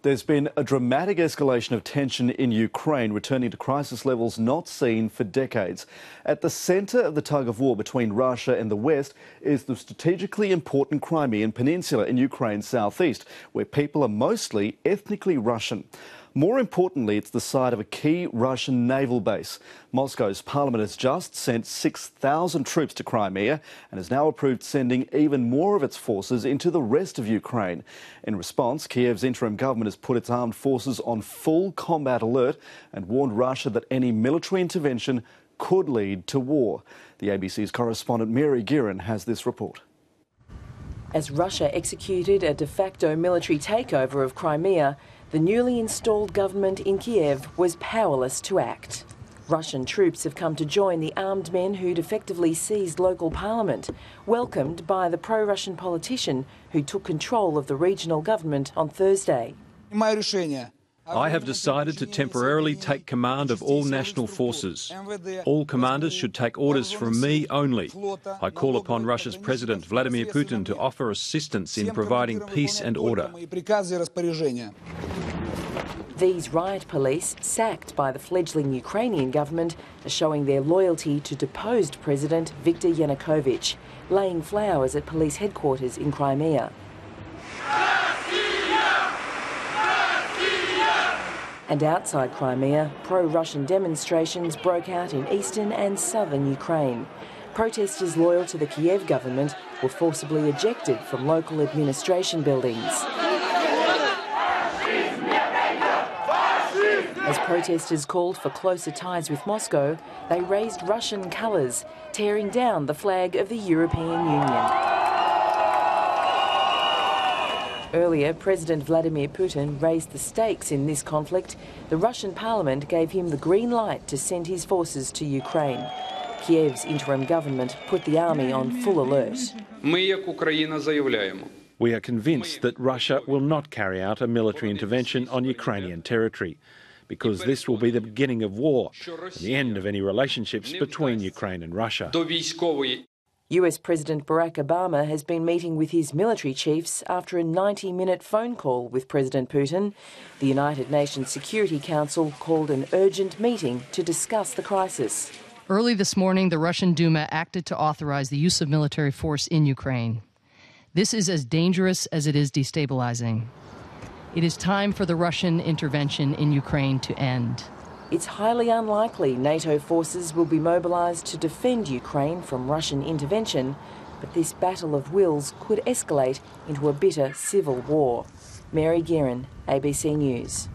There's been a dramatic escalation of tension in Ukraine, returning to crisis levels not seen for decades. At the centre of the tug-of-war between Russia and the West is the strategically important Crimean Peninsula in Ukraine's southeast, where people are mostly ethnically Russian. More importantly, it's the site of a key Russian naval base. Moscow's parliament has just sent 6,000 troops to Crimea and has now approved sending even more of its forces into the rest of Ukraine. In response, Kiev's interim government has put its armed forces on full combat alert and warned Russia that any military intervention could lead to war. The ABC's correspondent Mary Guerin has this report. As Russia executed a de facto military takeover of Crimea, the newly installed government in Kiev was powerless to act. Russian troops have come to join the armed men who'd effectively seized local parliament, welcomed by the pro-Russian politician who took control of the regional government on Thursday. I have decided to temporarily take command of all national forces. All commanders should take orders from me only. I call upon Russia's President Vladimir Putin to offer assistance in providing peace and order. These riot police, sacked by the fledgling Ukrainian government, are showing their loyalty to deposed President Viktor Yanukovych, laying flowers at police headquarters in Crimea. And outside Crimea, pro-Russian demonstrations broke out in eastern and southern Ukraine. Protesters loyal to the Kiev government were forcibly ejected from local administration buildings. As protesters called for closer ties with Moscow, they raised Russian colours, tearing down the flag of the European Union. Earlier, President Vladimir Putin raised the stakes in this conflict. The Russian parliament gave him the green light to send his forces to Ukraine. Kiev's interim government put the army on full alert. We are convinced that Russia will not carry out a military intervention on Ukrainian territory, because this will be the beginning of war and the end of any relationships between Ukraine and Russia. US President Barack Obama has been meeting with his military chiefs after a 90-minute phone call with President Putin. The United Nations Security Council called an urgent meeting to discuss the crisis. Early this morning, the Russian Duma acted to authorize the use of military force in Ukraine. This is as dangerous as it is destabilizing. It is time for the Russian intervention in Ukraine to end. It's highly unlikely NATO forces will be mobilised to defend Ukraine from Russian intervention, but this battle of wills could escalate into a bitter civil war. Mary Guerin, ABC News.